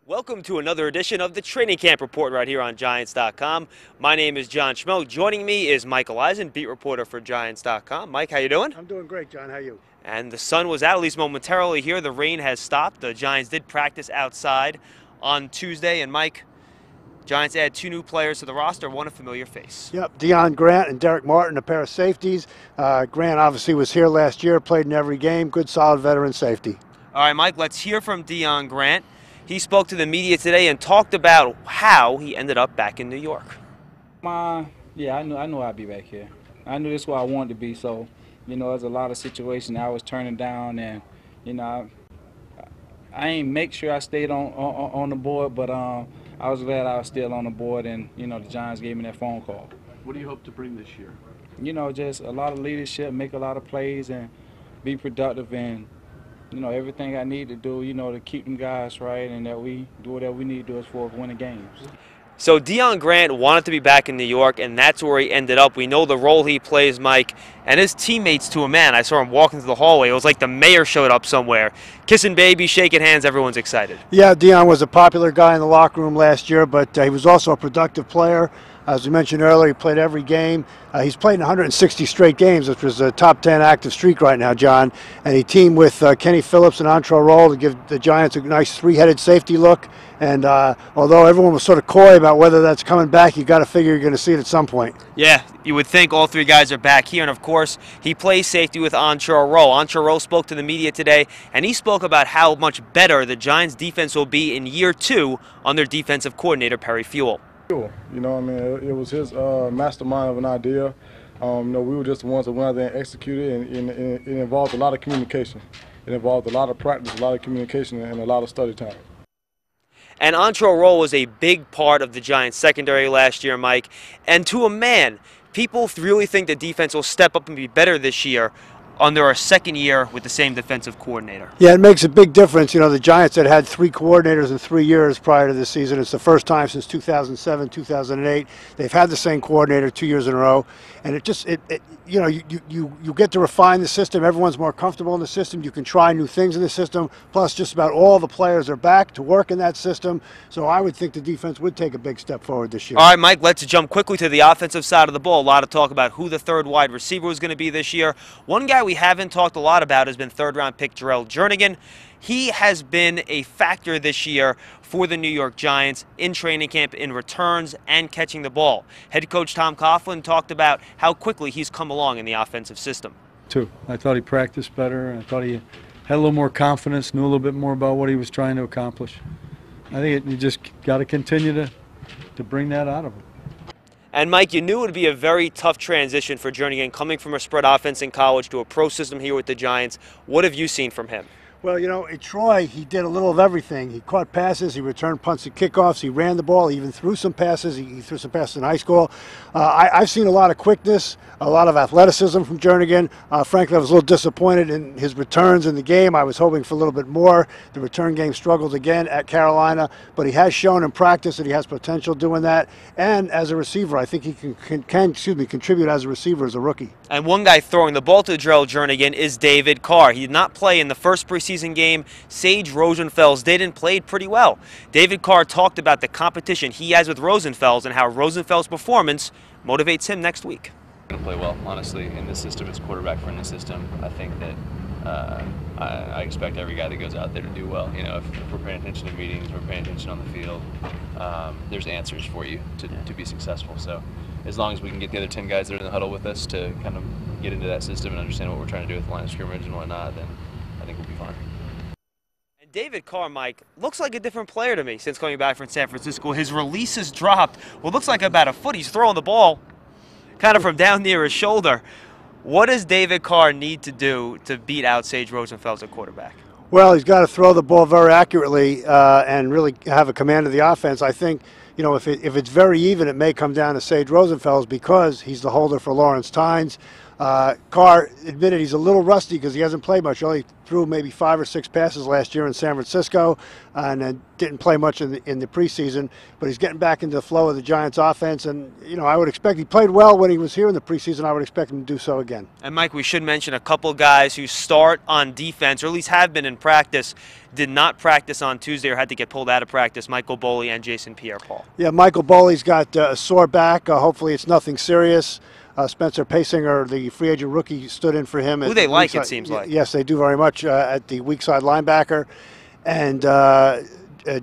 Welcome to another edition of the Training Camp Report right here on Giants.com. My name is John Schmo. Joining me is Michael Eisen, beat reporter for Giants.com. Mike, how you doing? I'm doing great, John. How are you? And the sun was out, at least momentarily here. The rain has stopped. The Giants did practice outside on Tuesday. And Mike, Giants add 2 new players to the roster, one a familiar face. Yep, Deon Grant and Derek Martin, a pair of safeties. Grant obviously was here last year, played in every game, good solid veteran safety. All right, Mike, let's hear from Deon Grant. He spoke to the media today and talked about how he ended up back in New York. Yeah, I knew I'd be back here. I knew this is where I wanted to be, so, there's a lot of situations I was turning down, and, I ain't make sure I stayed on the board, but I was glad I was still on the board, and, the Giants gave me that phone call. What do you hope to bring this year? Just a lot of leadership, make a lot of plays, and be productive, and everything I need to do, to keep them guys right, and that we do whatever we need to do as far as winning games. So Deon Grant wanted to be back in New York, and that's where he ended up. We know the role he plays, Mike, and his teammates to a man. I saw him walking through the hallway. It was like the mayor showed up somewhere. Kissing babies, shaking hands, everyone's excited. Yeah, Deon was a popular guy in the locker room last year, but he was also a productive player. As we mentioned earlier, he played every game. He's played in 160 straight games, which was a top 10 active streak right now, John. And he teamed with Kenny Phillips and Antrel Rolle to give the Giants a nice 3-headed safety look. And although everyone was sort of coy about whether that's coming back, you got to figure you're going to see it at some point. Yeah, you would think all 3 guys are back here. And, of course, he plays safety with Antrel Rolle. Antrel Rolle spoke to the media today, and he spoke about how much better the Giants' defense will be in year 2 under defensive coordinator Perry Fewell. It was his mastermind of an idea. We were just the ones that went out there and executed, and it involved a lot of communication. It involved a lot of practice, a lot of communication, and a lot of study time. And Antrel Rolle was a big part of the Giants' secondary last year, Mike. And to a man, people really think the defense will step up and be better this year under our second year with the same defensive coordinator. Yeah, it makes a big difference. The Giants had 3 coordinators in 3 years prior to this season. It's the first time since 2007, 2008. They've had the same coordinator 2 years in a row. And you get to refine the system. Everyone's more comfortable in the system. You can try new things in the system. Plus, just about all the players are back to work in that system. So I would think the defense would take a big step forward this year. All right, Mike, let's jump quickly to the offensive side of the ball. A lot of talk about who the 3rd wide receiver was going to be this year. One guy we haven't talked a lot about has been 3rd-round pick Jarrell Jernigan. He has been a factor this year for the New York Giants in training camp, in returns, and catching the ball. Head coach Tom Coughlin talked about how quickly he's come along in the offensive system. I thought he practiced better. I thought he had a little more confidence, knew a little bit more about what he was trying to accomplish. I think you just got to continue to bring that out of him. And, Mike, you knew it would be a very tough transition for Jernigan coming from a spread offense in college to a pro system here with the Giants. What have you seen from him? Well, at Troy, he did a little of everything. He caught passes, he returned punts and kickoffs, he ran the ball, he even threw some passes. He threw some passes in high school. I've seen a lot of quickness, a lot of athleticism from Jernigan. Frankly, I was a little disappointed in his returns in the game. I was hoping for a little bit more. The return game struggled again at Carolina, but he has shown in practice that he has potential doing that. And as a receiver, I think he can contribute as a receiver as a rookie. And one guy throwing the ball to Jarrell Jernigan is David Carr. He did not play in the first preseason game. Sage Rosenfels did and played pretty well. David Carr talked about the competition he has with Rosenfels and how Rosenfels' performance motivates him next week. Going to play well, honestly, in this system. It's quarterback-friendly system. I think that I expect every guy that goes out there to do well. If we're paying attention to meetings, we're paying attention on the field, there's answers for you to be successful. So as long as we can get the other 10 guys that are in the huddle with us to kind of get into that system and understand what we're trying to do with the line of scrimmage and whatnot, then I think we'll be fine. And David Carr, Mike, looks like a different player to me since coming back from San Francisco. His release has dropped. Well, looks like about a foot. He's throwing the ball kind of from down near his shoulder. What does David Carr need to do to beat out Sage Rosenfels at quarterback? Well, he's got to throw the ball very accurately and really have a command of the offense. I think, if it's very even, it may come down to Sage Rosenfels because he's the holder for Lawrence Tynes. Carr admitted he's a little rusty because he hasn't played much. He only threw maybe 5 or 6 passes last year in San Francisco, and then didn't play much in the preseason. But he's getting back into the flow of the Giants' offense, and I would expect he played well when he was here in the preseason. I would expect him to do so again. And Mike, we should mention a couple guys who start on defense, or at least have been in practice, did not practice on Tuesday or had to get pulled out of practice. Michael Boley and Jason Pierre-Paul. Yeah, Michael Boley's got a sore back. Hopefully it's nothing serious. Spencer Pasinger, the free agent rookie, stood in for him. Who they like, it seems like. Yes, they do very much at the weak side linebacker. And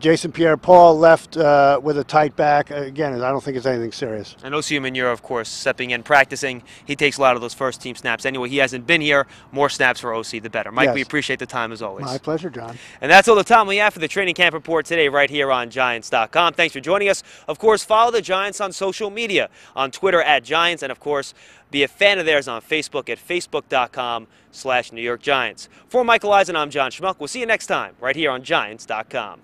Jason Pierre-Paul left with a tight back. Again, I don't think it's anything serious. And Osi Umenyiora, of course, stepping in, practicing. He takes a lot of those first-team snaps. Anyway, he hasn't been here. More snaps for Osi, the better. Mike, yes. We appreciate the time as always. My pleasure, John. And that's all the time we have for the training camp report today right here on Giants.com. Thanks for joining us. Of course, follow the Giants on social media, on Twitter @Giants, and, of course, be a fan of theirs on Facebook at facebook.com/New York Giants. For Michael Eisen, I'm John Schmuck. We'll see you next time right here on Giants.com.